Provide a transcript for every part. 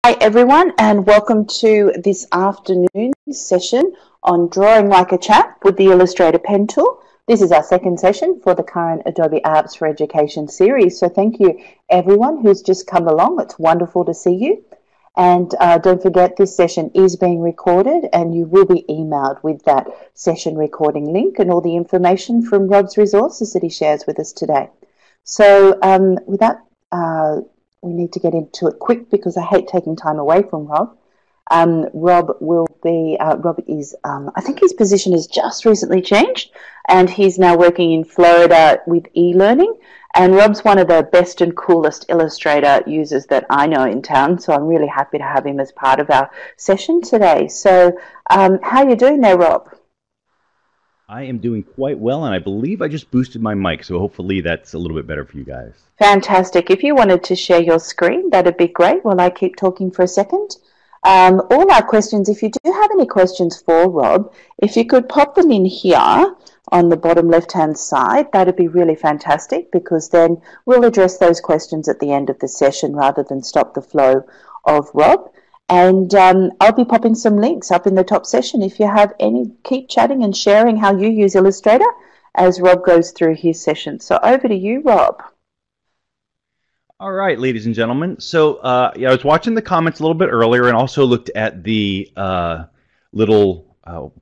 Hi everyone, and welcome to this afternoon session on Drawing Like a Champ with the Illustrator pen tool. This is our second session for the current Adobe Apps for Education series. So thank you everyone who's just come along. It's wonderful to see you. And don't forget, this session is being recorded and you will be emailed with that session recording link and all the information from Rob's resources that he shares with us today. So with that, we need to get into it quick because I hate taking time away from Rob. Rob is, I think his position has just recently changed and he's now working in Florida with e-learning. And Rob's one of the best and coolest Illustrator users that I know in town. So I'm really happy to have him as part of our session today. So how are you doing there, Rob? I am doing quite well, and I believe I just boosted my mic, so hopefully that's a little bit better for you guys. Fantastic. If you wanted to share your screen, that'd be great while I keep talking for a second. All our questions, if you do have any questions for Rob, if you could pop them in here on the bottom left-hand side, that'd be really fantastic because then we'll address those questions at the end of the session rather than stop the flow of Rob. And I'll be popping some links up in the top session. If you have any, keep chatting and sharing how you use Illustrator as Rob goes through his session. So over to you, Rob. All right, ladies and gentlemen. So yeah, I was watching the comments a little bit earlier and also looked at the little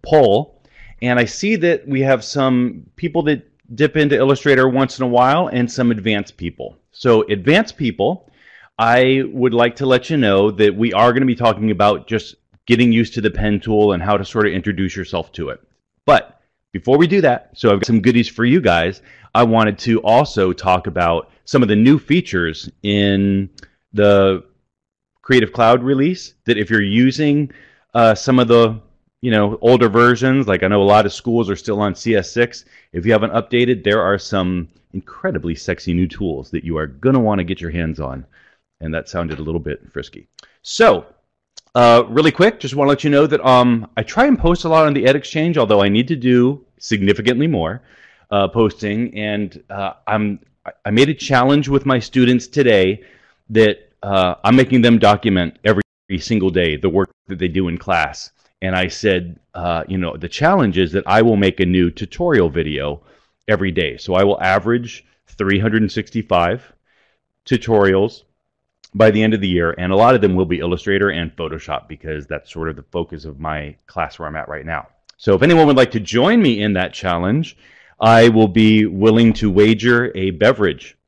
poll. And I see that we have some people that dip into Illustrator once in a while and some advanced people. So advanced people, I would like to let you know that we are going to be talking about just getting used to the pen tool and how to sort of introduce yourself to it. But before we do that, so I've got some goodies for you guys. I wanted to also talk about some of the new features in the Creative Cloud release that if you're using some of the older versions, like I know a lot of schools are still on CS6, if you haven't updated, there are some incredibly sexy new tools that you are going to want to get your hands on. And that sounded a little bit frisky. So, really quick, just want to let you know that I try and post a lot on the EdExchange, although I need to do significantly more posting. And I made a challenge with my students today that I'm making them document every single day the work that they do in class. And I said, the challenge is that I will make a new tutorial video every day. So I will average 365 tutorials by the end of the year, and a lot of them will be Illustrator and Photoshop because that's sort of the focus of my class where I'm at right now. So if anyone would like to join me in that challenge, I will be willing to wager a beverage,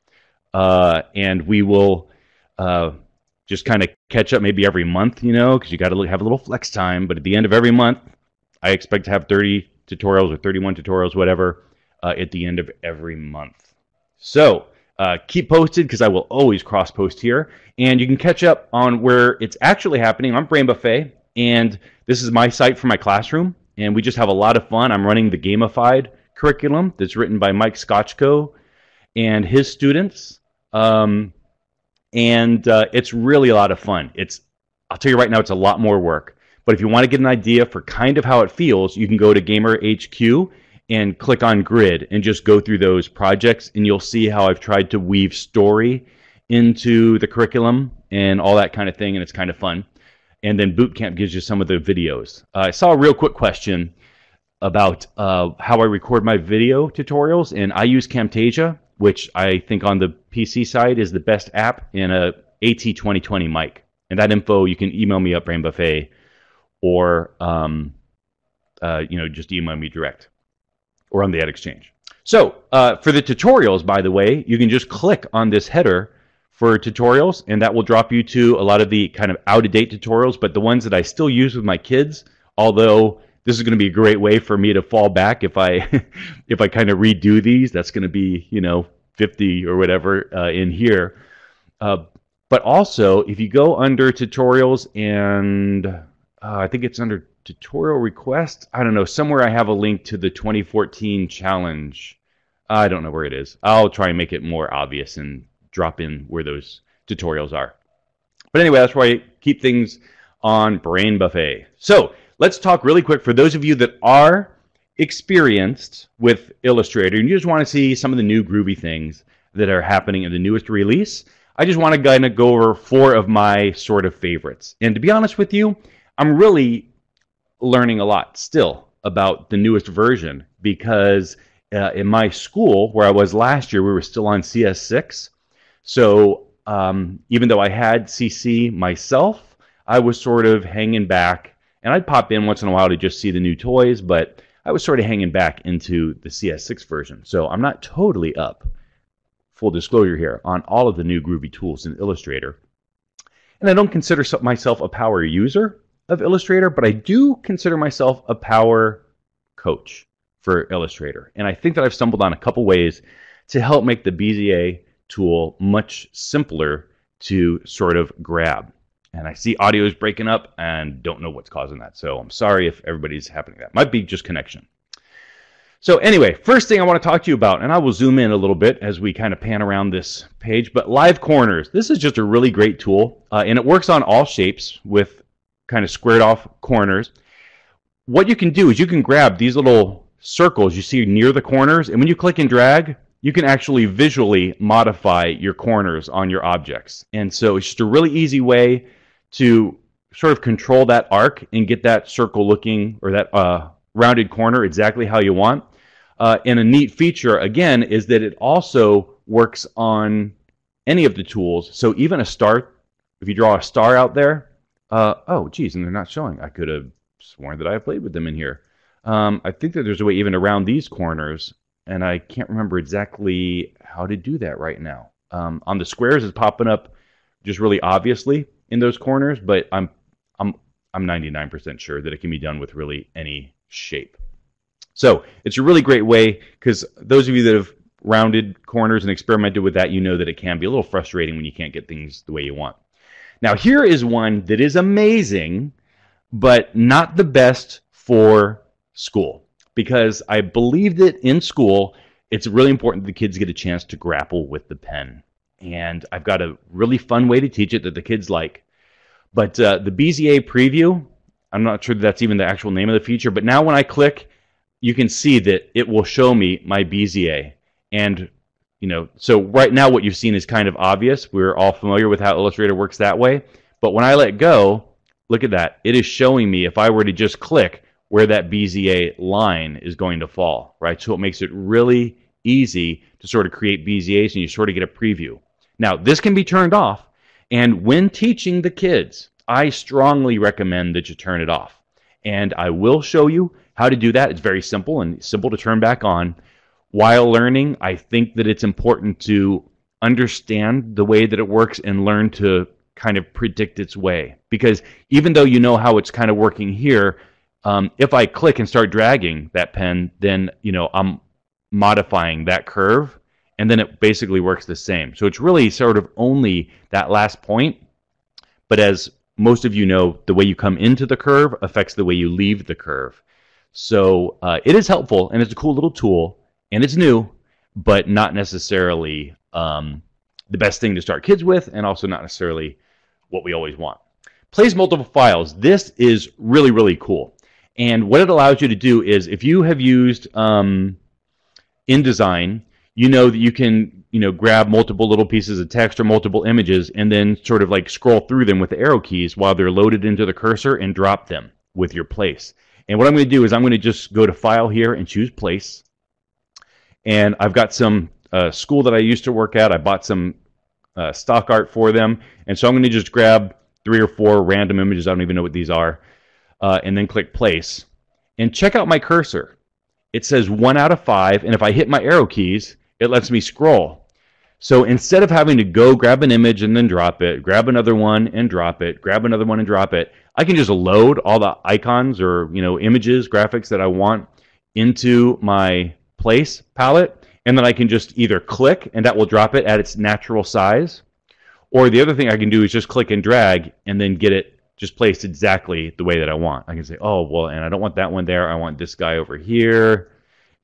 and we will just kind of catch up maybe every month, because you got to have a little flex time, but at the end of every month, I expect to have 30 tutorials or 31 tutorials, whatever, at the end of every month. So keep posted because I will always cross-post here. And you can catch up on where it's actually happening on Brain Buffet. And this is my site for my classroom. And we just have a lot of fun. I'm running the gamified curriculum that's written by Mike Scotchko and his students. It's really a lot of fun. I'll tell you right now, it's a lot more work. But if you want to get an idea for kind of how it feels, you can go to Gamer HQ and click on Grid and just go through those projects, and you'll see how I've tried to weave story into the curriculum and all that kind of thing, and it's kind of fun. And then Bootcamp gives you some of the videos. I saw a real quick question about how I record my video tutorials, and I use Camtasia, which I think on the PC side is the best app, and a AT2020 mic. And that info, you can email me up Brain Buffet, or just email me direct, or on the EdExchange. So for the tutorials, by the way, you can just click on this header for tutorials, and that will drop you to a lot of the kind of out-of-date tutorials, but the ones that I still use with my kids, although this is going to be a great way for me to fall back if I if I kind of redo these. That's going to be 50 or whatever in here. But also, if you go under tutorials and I think it's under tutorial request, I don't know, somewhere I have a link to the 2014 challenge. I don't know where it is. I'll try and make it more obvious and drop in where those tutorials are. But anyway, that's why I keep things on Brain Buffet. So let's talk really quick for those of you that are experienced with Illustrator and you just want to see some of the new groovy things that are happening in the newest release. I just want to kind of go over 4 of my sort of favorites. And to be honest with you, I'm really learning a lot still about the newest version because in my school where I was last year, we were still on CS6. So even though I had CC myself, I was sort of hanging back, and I'd pop in once in a while to just see the new toys, but I was sort of hanging back into the CS6 version. So I'm not totally up, full disclosure here, on all of the new Groovy Tools in Illustrator. And I don't consider myself a power user of Illustrator, but I do consider myself a power coach for Illustrator. And I think that I've stumbled on a couple ways to help make the BZA tool much simpler to sort of grab. And I see audio is breaking up and don't know what's causing that. So I'm sorry if everybody's happening that. Might be just connection. So anyway, first thing I want to talk to you about, and I will zoom in a little bit as we kind of pan around this page, but live corners. This is just a really great tool, and it works on all shapes with kind of squared off corners. What you can do is you can grab these little circles you see near the corners, and when you click and drag, you can actually visually modify your corners on your objects. And so it's just a really easy way to sort of control that arc and get that circle looking, or that rounded corner exactly how you want. And a neat feature, again, is that it also works on any of the tools. So even a star, if you draw a star out there, oh, geez, and they're not showing. I could have sworn that I have played with them in here. I think that there's a way even around these corners, and I can't remember exactly how to do that right now. On the squares, it's popping up just really obviously in those corners, but I'm 99% sure that it can be done with really any shape. So it's a really great way, because those of you that have rounded corners and experimented with that, you know that it can be a little frustrating when you can't get things the way you want. Now here is one that is amazing, but not the best for school, because I believe that in school, it's really important that the kids get a chance to grapple with the pen. And I've got a really fun way to teach it that the kids like. But the BZA Preview, I'm not sure that's even the actual name of the feature, but now when I click, you can see that it will show me my BZA. And, you know, so right now what you've seen is kind of obvious. We're all familiar with how Illustrator works that way. But when I let go, look at that. It is showing me, if I were to just click, where that BZA line is going to fall, right? So it makes it really easy to sort of create BZAs, and you sort of get a preview. Now, this can be turned off, and when teaching the kids, I strongly recommend that you turn it off. And I will show you how to do that. It's very simple and simple to turn back on. While learning, I think that it's important to understand the way that it works and learn to kind of predict its way. Because even though you know how it's kind of working here, if I click and start dragging that pen, then I'm modifying that curve, and then it basically works the same. So it's really sort of only that last point, but as most of you know, the way you come into the curve affects the way you leave the curve. So it is helpful, and it's a cool little tool, and it's new, but not necessarily the best thing to start kids with, and also not necessarily what we always want. Plays multiple files. This is really, really cool. And what it allows you to do is, if you have used InDesign, you know that you can grab multiple little pieces of text or multiple images and then sort of like scroll through them with the arrow keys while they're loaded into the cursor and drop them with your place. And what I'm going to do is I'm going to just go to File here and choose Place. And I've got some school that I used to work at. I bought some stock art for them. And so I'm going to just grab 3 or 4 random images. I don't even know what these are. And then click Place. And check out my cursor. It says 1 out of 5. And if I hit my arrow keys, it lets me scroll. So instead of having to go grab an image and then drop it, grab another one and drop it, grab another one and drop it, I can just load all the icons or images, graphics that I want into my Place palette, and then I can just either click and that will drop it at its natural size, or the other thing I can do is just click and drag and then get it just placed exactly the way that I want. I can say, oh, well, and I don't want that one there. I want this guy over here.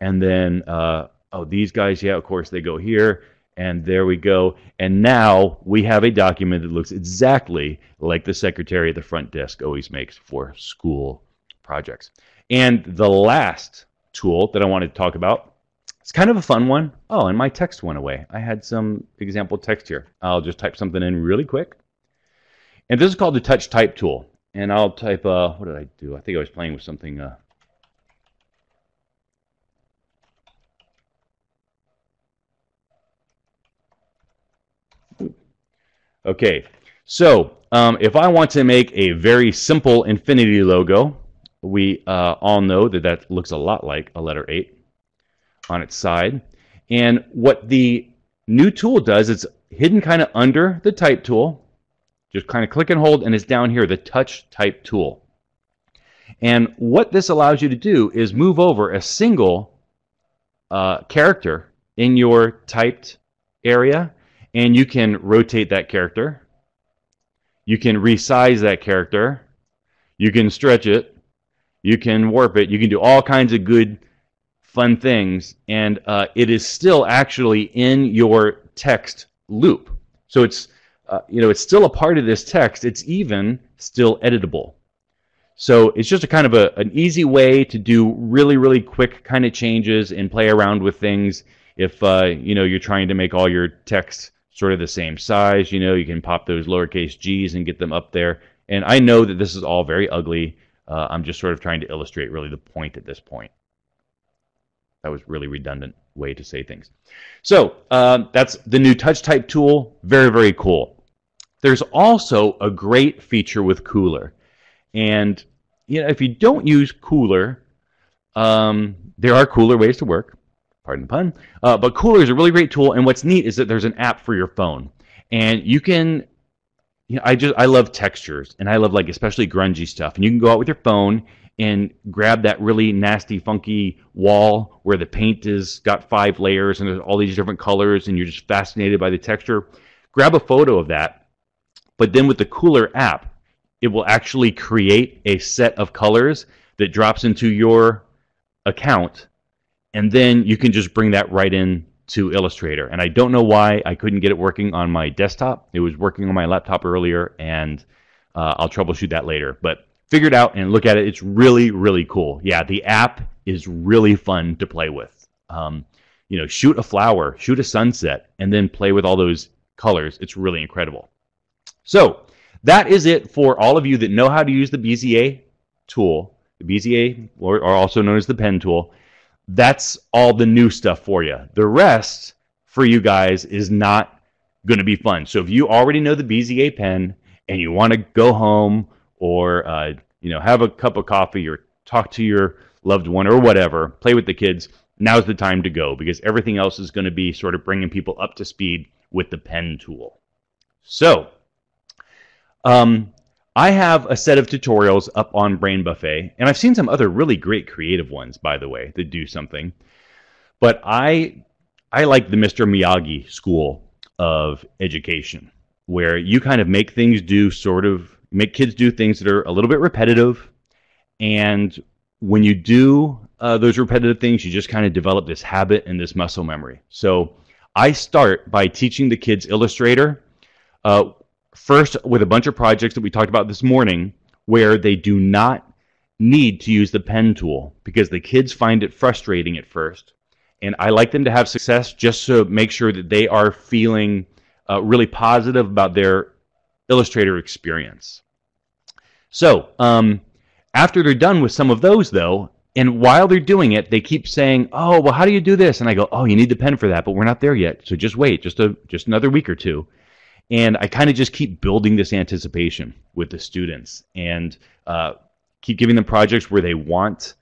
And then, oh, these guys, yeah, of course, they go here. And there we go. And now we have a document that looks exactly like the secretary at the front desk always makes for school projects. And the last tool that I wanted to talk about, It's kind of a fun one. Oh, and my text went away. I had some example text here. I'll just type something in really quick. And this is called the Touch Type tool. And I'll type, what did I do? I think I was playing with something. Okay, so if I want to make a very simple infinity logo, we all know that that looks a lot like a letter 8 on its side. And what the new tool does, it's hidden kind of under the type tool. Just kind of click and hold, and it's down here, the Touch Type tool. And what this allows you to do is move over a single character in your typed area, and you can rotate that character. You can resize that character. You can stretch it. You can warp it. You can do all kinds of good, fun things, and it is still actually in your text loop. So it's it's still a part of this text. It's even still editable. So it's just a kind of an easy way to do really, really quick kind of changes and play around with things. If you're trying to make all your text sort of the same size, you can pop those lowercase g's and get them up there. And I know that this is all very ugly. I'm just sort of trying to illustrate really the point at this point. That was really redundant way to say things. So that's the new Touch Type tool. Very, very cool. There's also a great feature with Cooler. And if you don't use Cooler, there are cooler ways to work. Pardon the pun. But Cooler is a really great tool. And what's neat is that there's an app for your phone. And you can, I love textures. And I love especially grungy stuff. And you can go out with your phone and grab that really nasty, funky wall where the paint is got 5 layers and there's all these different colors and you're just fascinated by the texture. Grab a photo of that. But then with the Cooler app, it will actually create a set of colors that drops into your account. And then you can just bring that right in to Illustrator. And I don't know why I couldn't get it working on my desktop. It was working on my laptop earlier, and I'll troubleshoot that later. But figure it out and look at it. It's really, really cool. Yeah, the app is really fun to play with. Shoot a flower, shoot a sunset, and then play with all those colors. It's really incredible. So that is it for all of you that know how to use the BZA tool. The BZA, or also known as the pen tool. That's all the new stuff for you. The rest for you guys is not going to be fun. So if you already know the BZA pen and you want to go home or have a cup of coffee or talk to your loved one or whatever, play with the kids, now's the time to go, because everything else is going to be sort of bringing people up to speed with the pen tool. So I have a set of tutorials up on Brain Buffet, and I've seen some other really great creative ones, by the way, that do something. But I like the Mr. Miyagi school of education, where you kind of make kids do things that are a little bit repetitive, and when you do those repetitive things, you just kind of develop this habit and this muscle memory. So I start by teaching the kids Illustrator, first with a bunch of projects that we talked about this morning, where they do not need to use the pen tool because the kids find it frustrating at first. And I like them to have success just to make sure that they are feeling really positive about their Illustrator experience. So after they're done with some of those, though, and while they're doing it, they keep saying, oh, well, how do you do this? And I go, oh, you need the pen for that, but we're not there yet. So just wait, just another week or two. And I kind of just keep building this anticipation with the students and keep giving them projects where they want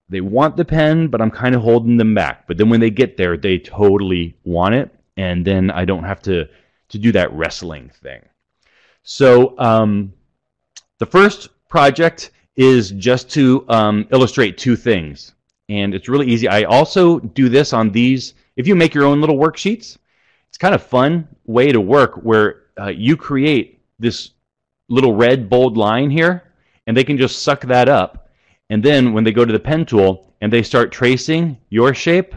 the pen, but I'm kind of holding them back. But then when they get there, they totally want it. And then I don't have to do that wrestling thing. So the first project is just to illustrate 2 things. And it's really easy. I also do this on these. If you make your own little worksheets, it's kind of fun way to work where you create this little red bold line here, and they can just suck that up. And then when they go to the pen tool and they start tracing your shape,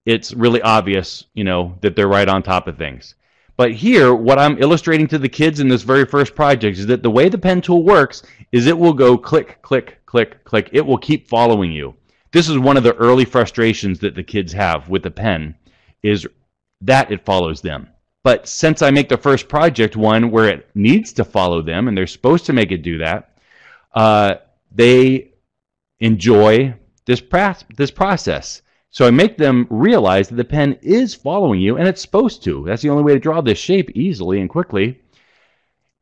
it's really obvious, that they're right on top of things. But here, what I'm illustrating to the kids in this very first project is that the way the pen tool works is it will go click, click, click, click. It will keep following you. this is one of the early frustrations that the kids have with the pen, is that it follows them. But since I make the first project one where it needs to follow them, and they're supposed to make it do that, they enjoy this process. So I make them realize that the pen is following you, and it's supposed to. That's the only way to draw this shape easily and quickly.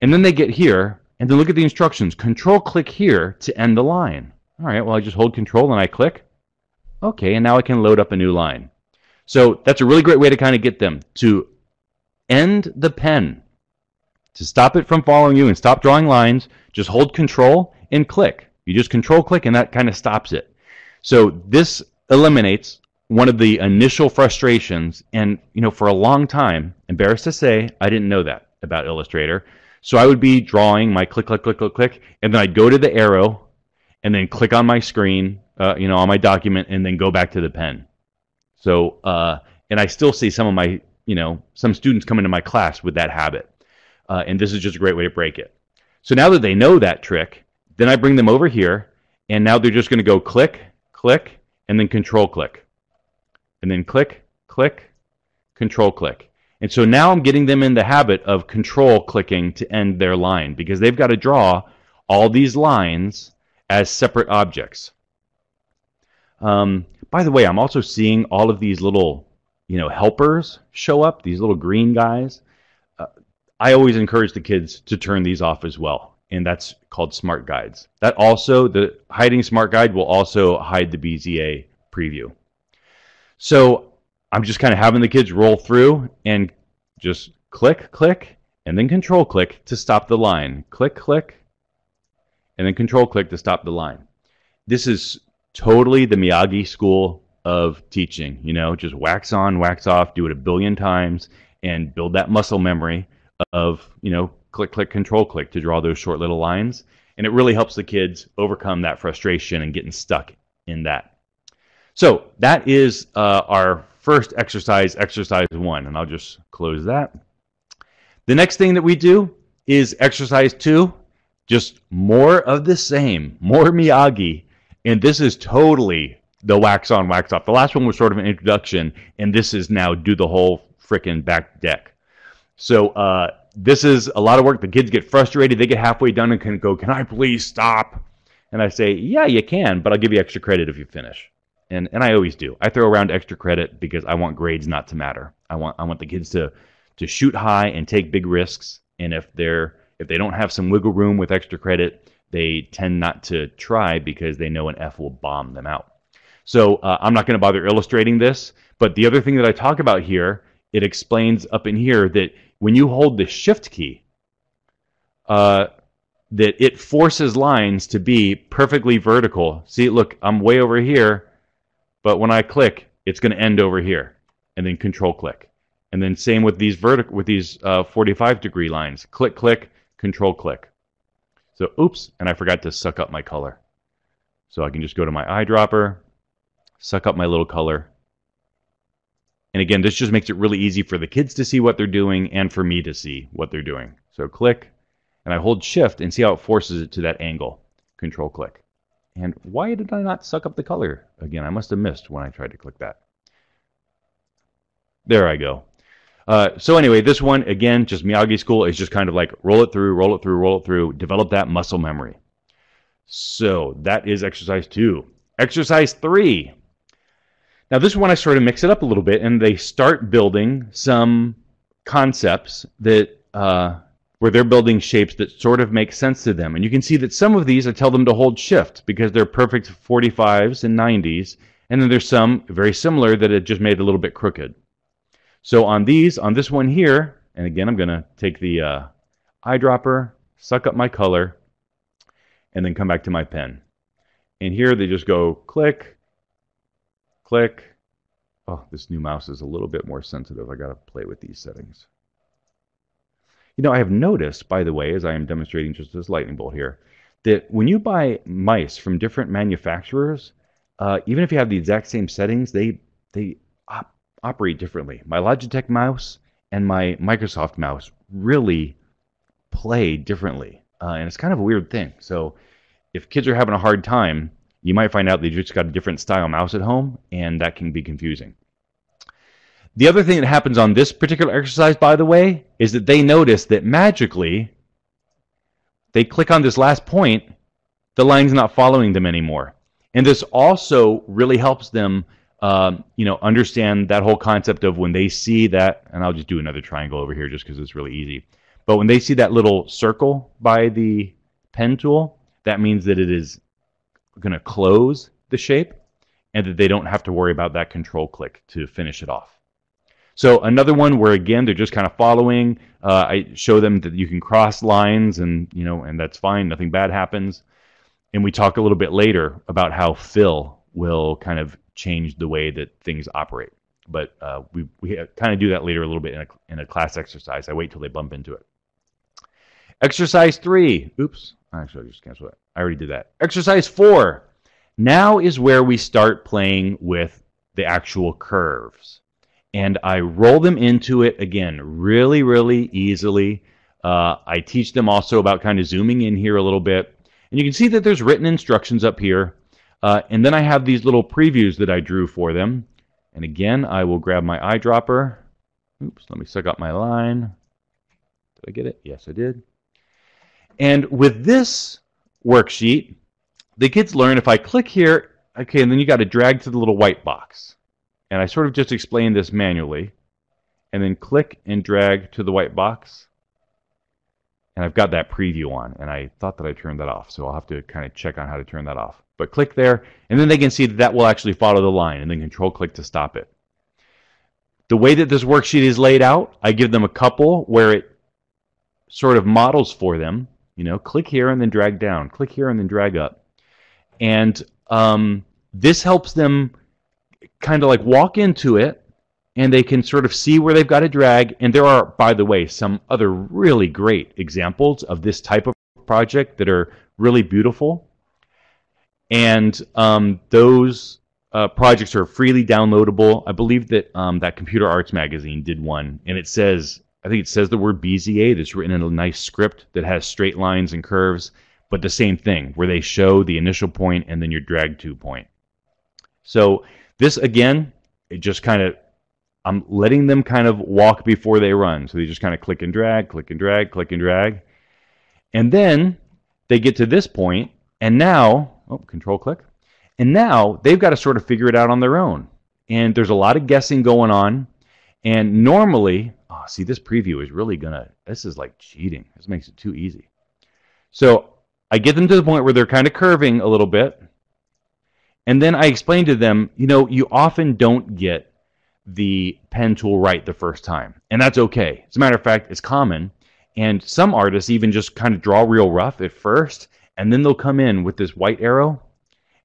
And then they get here, and then look at the instructions. Control-click here to end the line. All right, well, I just hold Control and I click. Okay, and now I can load up a new line. So that's a really great way to kind of get them to end the pen. To stop it from following you and stop drawing lines, just hold Control and click. You just Control-click, and that kind of stops it. So this eliminates one of the initial frustrations, and for a long time, embarrassed to say, I didn't know that about Illustrator. So I would be drawing my click, click, click, click, click, and then I'd go to the arrow and then click on my screen, on my document, and then go back to the pen. So, and I still see some of my, some students come into my class with that habit, and this is just a great way to break it. So now that they know that trick, then I bring them over here, and now they're just going to go click, click, and then Control-click, and then click, click, Control-click. And so now I'm getting them in the habit of Control-clicking to end their line, because they've got to draw all these lines as separate objects. By the way, I'm also seeing all of these little, helpers show up, these little green guys. I always encourage the kids to turn these off as well, and that's called smart guides. That also, the hiding smart guide will also hide the BZA preview. So I'm just kind of having the kids roll through and just click, click, and then Control-click to stop the line. Click, click, and then Control-click to stop the line. This is totally the Miyagi school of teaching. Just wax on, wax off, do it a billion times, and build that muscle memory of, click, click, Control-click to draw those short little lines. And it really helps the kids overcome that frustration and getting stuck in that. So that is our first exercise, exercise 1. And I'll just close that. The next thing that we do is exercise 2. Just more of the same, more Miyagi. And this is totally the wax on, wax off. The last one was sort of an introduction, and this is now do the whole frickin' back deck. So this is a lot of work. The kids get frustrated. They get halfway done and can go, can I please stop? And I say, yeah, you can, but I'll give you extra credit if you finish. And I always do. I throw around extra credit because I want grades not to matter. I want the kids to shoot high and take big risks. And if they don't have some wiggle room with extra credit, they tend not to try because they know an F will bomb them out. So I'm not going to bother illustrating this, but the other thing that I talk about here, it explains up in here that when you hold the Shift key, that it forces lines to be perfectly vertical. See, look, I'm way over here, but when I click, it's going to end over here, and then Control-click. And then same with these 45-degree lines. Click, click, Control-click. So, oops, and I forgot to suck up my color. So I can just go to my eyedropper, suck up my little color. And again, this just makes it really easy for the kids to see what they're doing and for me to see what they're doing. So click, and I hold Shift and see how it forces it to that angle. Control-click. And why did I not suck up the color? Again, I must have missed when I tried to click that. There I go. So anyway, this one, again, just Miyagi school, is just kind of like roll it through, roll it through, roll it through, develop that muscle memory. So that is exercise 2. Exercise 3. Now this one I sort of mix it up a little bit, and they start building some concepts that where they're building shapes that sort of make sense to them. And you can see that some of these I tell them to hold Shift because they're perfect 45s and 90s, and then there's some very similar that it just made a little bit crooked. So on this one here, and again I'm going to take the eyedropper, suck up my color, and then come back to my pen. And here they just go click, click. Oh, this new mouse is a little bit more sensitive. I got to play with these settings. I have noticed, by the way, as I am demonstrating just this lightning bolt here, that when you buy mice from different manufacturers, even if you have the exact same settings, they operate differently. My Logitech mouse and my Microsoft mouse really play differently, and it's kind of a weird thing. So if kids are having a hard time, You might find out they just got a different style mouse at home, and that can be confusing. The other thing that happens on this particular exercise, by the way, is that they notice that magically, they click on this last point, the line's not following them anymore. And this also really helps them understand that whole concept of when they see that, and I'll just do another triangle over here just because it's really easy. But when they see that little circle by the pen tool, that means that it is going to close the shape and that they don't have to worry about that control click to finish it off. So another one where, again, they're just kind of following. I show them that you can cross lines and that's fine. Nothing bad happens. And we talk a little bit later about how fill will kind of change the way that things operate. But we kind of do that later a little bit in a class exercise. I wait till they bump into it. Exercise 3. Oops. Actually, I just canceled it. I already did that. Exercise 4. Now is where we start playing with the actual curves. And I roll them into it, again, really, really easily. I teach them also about kind of zooming in here a little bit. And you can see that there's written instructions up here. And then I have these little previews that I drew for them. And again, I will grab my eyedropper. Oops, let me suck up my line. Did I get it? Yes, I did. And with this worksheet, the kids learn if I click here, okay, and then you got to drag to the little white box. And I sort of just explained this manually. And then click and drag to the white box. And I've got that preview on. And I thought that I turned that off. So I'll have to kind of check on how to turn that off. But click there. And then they can see that that will actually follow the line. And then control click to stop it. The way that this worksheet is laid out, I give them a couple where it sort of models for them. You know, click here and then drag down. Click here and then drag up. And this helps them kind of like walk into it, and they can sort of see where they've got to drag. And there are, by the way, some other really great examples of this type of project that are really beautiful. And those projects are freely downloadable. I believe that that Computer Arts magazine did one, and it says, I think it says the word BZA that's written in a nice script that has straight lines and curves, but the same thing, where they show the initial point and then your drag to point. So this, again, it just kind of, I'm letting them kind of walk before they run. So they just kind of click and drag, click and drag, click and drag. And then they get to this point, and now, control click, and now they've got to sort of figure it out on their own. And there's a lot of guessing going on. And normally, see, this preview is really this is like cheating. This makes it too easy. So I get them to the point where they're kind of curving a little bit. And then I explain to them, you often don't get the pen tool right the first time. And that's okay. As a matter of fact, it's common. And some artists even just kind of draw real rough at first. And then they'll come in with this white arrow.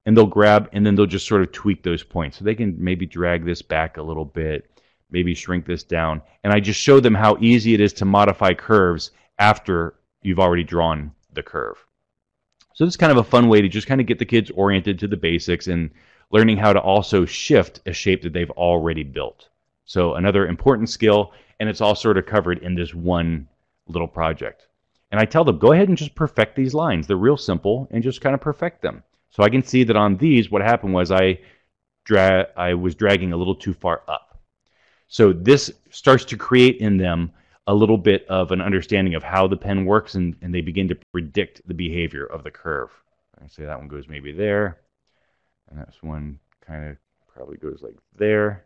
And they'll grab, and then they'll just sort of tweak those points. So they can maybe drag this back a little bit. Maybe shrink this down. And I just show them how easy it is to modify curves after you've already drawn the curve. So this is kind of a fun way to just kind of get the kids oriented to the basics and learning how to also shift a shape that they've already built. So another important skill, and it's all sort of covered in this one little project. And I tell them, go ahead and just perfect these lines. They're real simple, and just kind of perfect them. So I can see that on these, what happened was I was dragging a little too far up. So this starts to create in them a little bit of an understanding of how the pen works, and they begin to predict the behavior of the curve. I say that one goes maybe there, and this one kind of probably goes like there,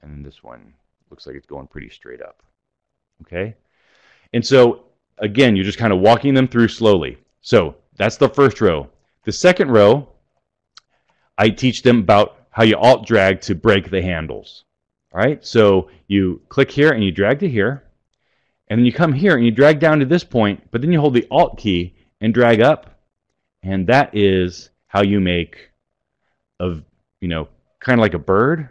and then this one looks like it's going pretty straight up. Okay? And so, again, you're just kind of walking them through slowly. So that's the first row. The second row, I teach them about how you alt drag to break the handles. All right, so you click here and you drag to here, and then you come here and you drag down to this point, but then you hold the Alt key and drag up, and that is how you make kind of like a bird,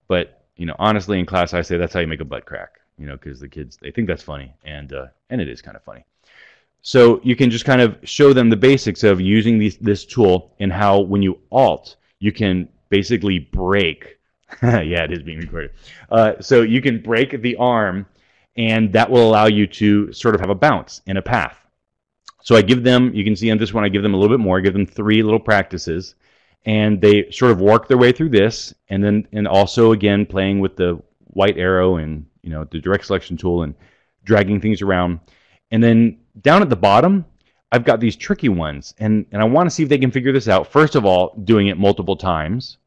but honestly in class I say that's how you make a butt crack, because the kids, they think that's funny, and it is kind of funny. So you can just kind of show them the basics of using this tool and how when you Alt, you can basically break. Yeah, it is being recorded. So you can break the arm, and that will allow you to sort of have a bounce in a path. So I give them, you can see on this one, I give them a little bit more. I give them 3 little practices. And they sort of work their way through this, and also again playing with the white arrow and the direct selection tool and dragging things around. And then down at the bottom, I've got these tricky ones, and I want to see if they can figure this out. First of all, doing it multiple times.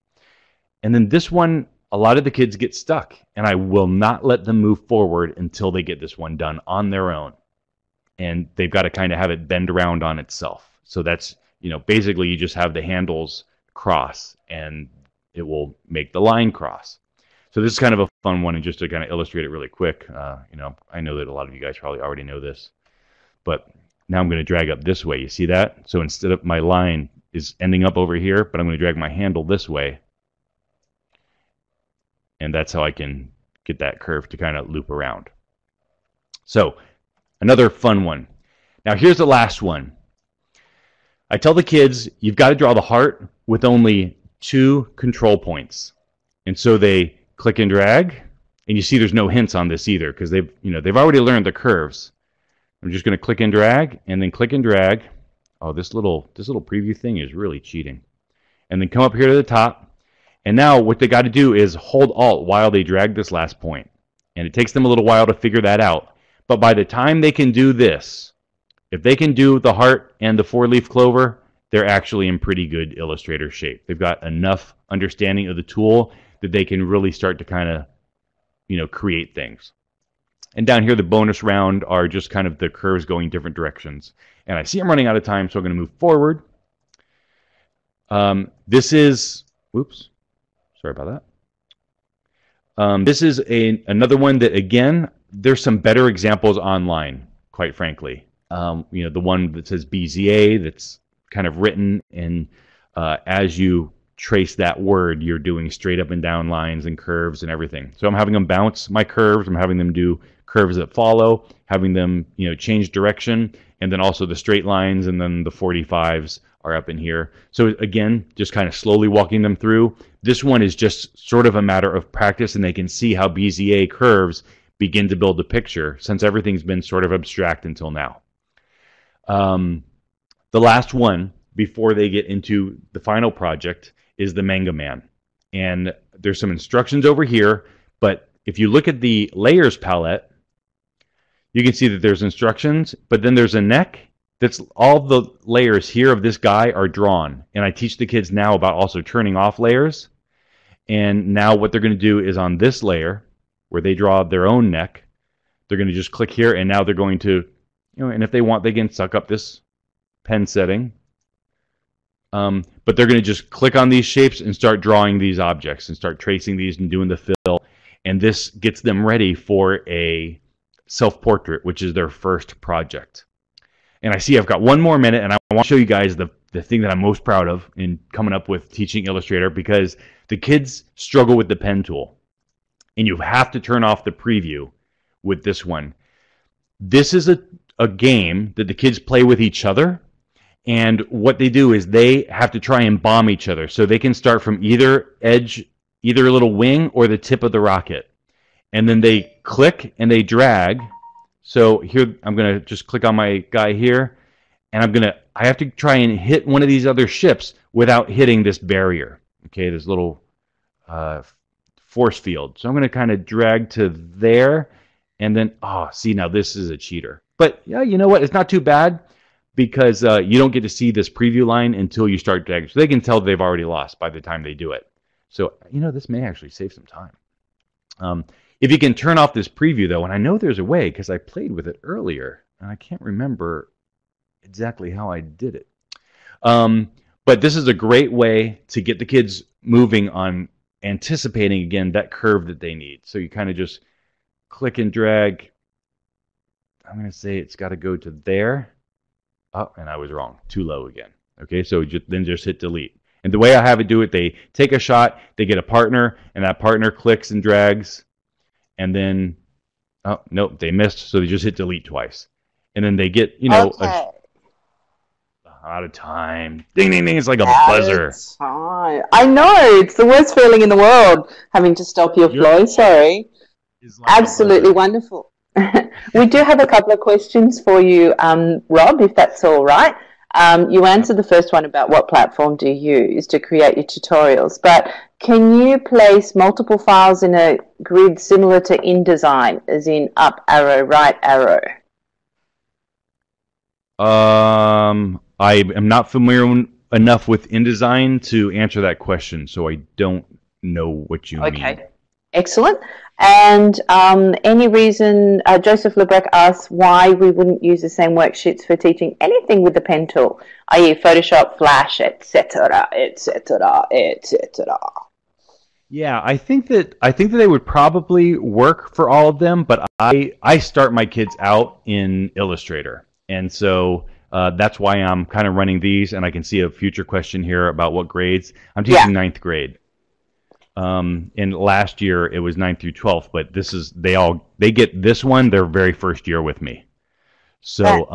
And then this one, a lot of the kids get stuck, and I will not let them move forward until they get this one done on their own. And they've got to kind of have it bend around on itself. So that's, basically you just have the handles cross, and it will make the line cross. So this is kind of a fun one, and just to kind of illustrate it really quick, I know that a lot of you guys probably already know this, but now I'm going to drag up this way. You see that? So instead of my line is ending up over here, but I'm going to drag my handle this way, and that's how I can get that curve to kind of loop around. So another fun one. Now here's the last one. I tell the kids, you've got to draw the heart with only 2 control points. And so they click and drag, and you see there's no hints on this either because they've already learned the curves. I'm just going to click and drag, and then click and drag. Oh, this little preview thing is really cheating. And then come up here to the top. And now what they got to do is hold Alt while they drag this last point. And it takes them a little while to figure that out. But by the time they can do this, if they can do the heart and the 4-leaf clover, they're actually in pretty good Illustrator shape. They've got enough understanding of the tool that they can really start to kind of, create things. And down here, the bonus round are just kind of the curves going different directions. And I see I'm running out of time, so I'm going to move forward. This is, whoops, sorry about that. This is another one that, again, there's some better examples online, quite frankly. The one that says BZA, that's kind of written, and as you trace that word, you're doing straight up and down lines and curves and everything. So I'm having them bounce my curves. I'm having them do curves that follow, having them change direction, and then also the straight lines, and then the 45s are up in here. So again, just kind of slowly walking them through. This one is just sort of a matter of practice, and they can see how BZA curves begin to build the picture since everything's been sort of abstract until now. The last one before they get into the final project is the Manga Man. And there's some instructions over here, but if you look at the layers palette, you can see that there's instructions, but then there's a neck. That's all the layers here of this guy are drawn. And I teach the kids now about also turning off layers. And now what they're going to do is on this layer, where they draw their own neck, they're going to just click here, and now they're going to, and if they want, they can suck up this pen setting. But they're going to just click on these shapes and start drawing these objects and start tracing these and doing the fill. And this gets them ready for a self-portrait, which is their first project. And I see I've got 1 more minute, and I want to show you guys the thing that I'm most proud of in coming up with teaching Illustrator, because the kids struggle with the pen tool. And you have to turn off the preview with this one. This is a game that the kids play with each other. And what they do is they have to try and bomb each other. So they can start from either edge, either a little wing or the tip of the rocket. And then they click and they drag. So here, I'm going to just click on my guy here. And I have to try and hit one of these other ships without hitting this barrier. Okay, this little force field. So I'm going to kind of drag to there. And then, see, now this is a cheater. But yeah, you know what? It's not too bad, because you don't get to see this preview line until you start dragging. So they can tell they've already lost by the time they do it. So, this may actually save some time. If you can turn off this preview, though, and I know there's a way because I played with it earlier, and I can't remember exactly how I did it. But this is a great way to get the kids moving on anticipating, again, that curve that they need. So you kind of just click and drag. I'm going to say it's got to go to there. Oh, and I was wrong. Too low again. Okay, so then just hit delete. And the way I have it do it, they take a shot, they get a partner, and that partner clicks and drags. And then, oh, nope, they missed, so they just hit delete twice. And then they get, Okay. Out of time. Ding, ding, ding. It's like a buzzer. Time. I know. It's the worst feeling in the world, having to stop your flow. Sorry. Like absolutely wonderful. We do have a couple of questions for you, Rob, if that's all right. You answered the first one about what platform do you use to create your tutorials, but can you place multiple files in a grid similar to InDesign, as in up arrow, right arrow? I am not familiar enough with InDesign to answer that question, so I don't know what you mean. Okay, excellent. And any reason, Joseph Lebrecq asks why we wouldn't use the same worksheets for teaching anything with the pen tool, i.e. Photoshop, Flash, etc., etc., etc. Yeah, I think that they would probably work for all of them, but I start my kids out in Illustrator, and so that's why I'm kind of running these. And I can see a future question here about what grades. I'm teaching ninth grade. And last year it was 9th through 12th, but this is they get this one their very first year with me. So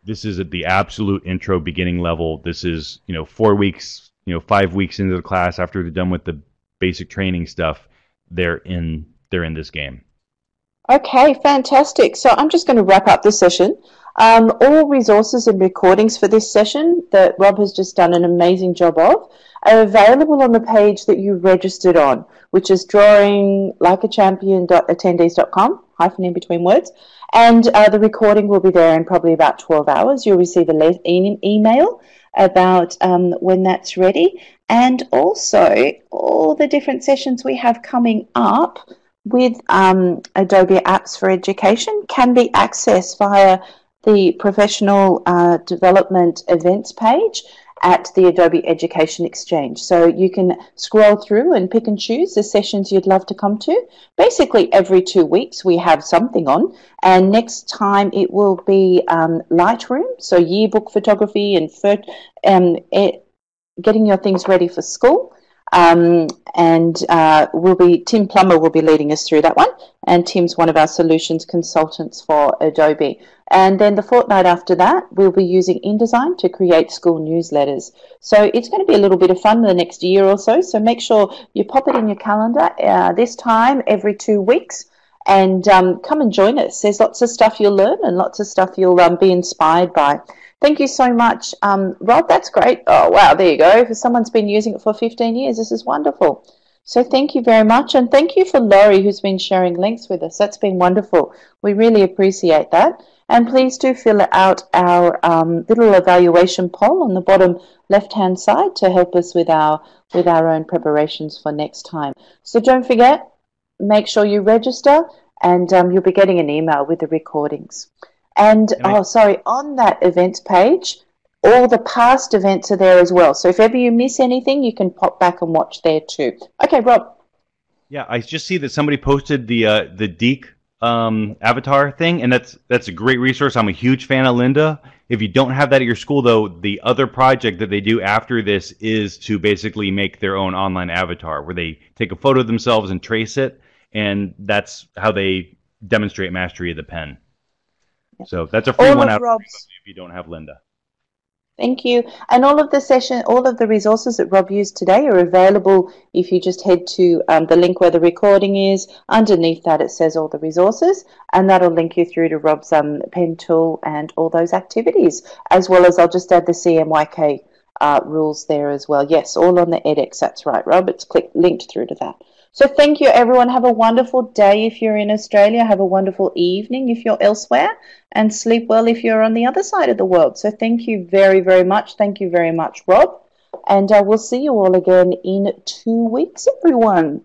this is at the absolute intro beginning level. This is 4 weeks, 5 weeks into the class after they're done with the basic training stuff. They're in this game. Okay, fantastic. So I'm just going to wrap up this session. All resources and recordings for this session that Rob has just done an amazing job of are available on the page that you registered on, which is drawinglikeachampion.attendees.com, hyphen in between words. And the recording will be there in probably about 12 hours. You'll receive an email about when that's ready. And also all the different sessions we have coming up with Adobe Apps for Education can be accessed via the Professional Development Events page at the Adobe Education Exchange. So you can scroll through and pick and choose the sessions you'd love to come to. Basically, every 2 weeks we have something on, and next time it will be Lightroom, so yearbook photography and getting your things ready for school. Tim Plummer will be leading us through that one, and Tim's one of our solutions consultants for Adobe. And then the fortnight after that, we'll be using InDesign to create school newsletters. So it's going to be a little bit of fun the next year or so. So make sure you pop it in your calendar this time every 2 weeks, and come and join us. There's lots of stuff you'll learn and lots of stuff you'll be inspired by. Thank you so much, Rob. That's great. Oh, wow, there you go. If someone's been using it for 15 years, this is wonderful. So thank you very much. And thank you for Laurie, who's been sharing links with us. That's been wonderful. We really appreciate that. And please do fill out our little evaluation poll on the bottom left-hand side to help us with our own preparations for next time. So don't forget, make sure you register, and you'll be getting an email with the recordings. And, on that events page, all the past events are there as well. So if ever you miss anything, you can pop back and watch there too. Okay, Rob. Yeah, I just see that somebody posted the Deke avatar thing, and that's a great resource. I'm a huge fan of Linda. If you don't have that at your school, though, the other project that they do after this is to basically make their own online avatar, where they take a photo of themselves and trace it, and that's how they demonstrate mastery of the pen. So that's a free one out of if you don't have Linda. Thank you. And all of the resources that Rob used today are available if you just head to the link where the recording is. Underneath that it says all the resources, and that'll link you through to Rob's pen tool and all those activities, as well as I'll just add the CMYK rules there as well. Yes, all on the edX. That's right, Rob. It's linked through to that. So thank you, everyone. Have a wonderful day if you're in Australia. Have a wonderful evening if you're elsewhere. And sleep well if you're on the other side of the world. So thank you very, very much. Thank you very much, Rob. And we'll see you all again in 2 weeks, everyone.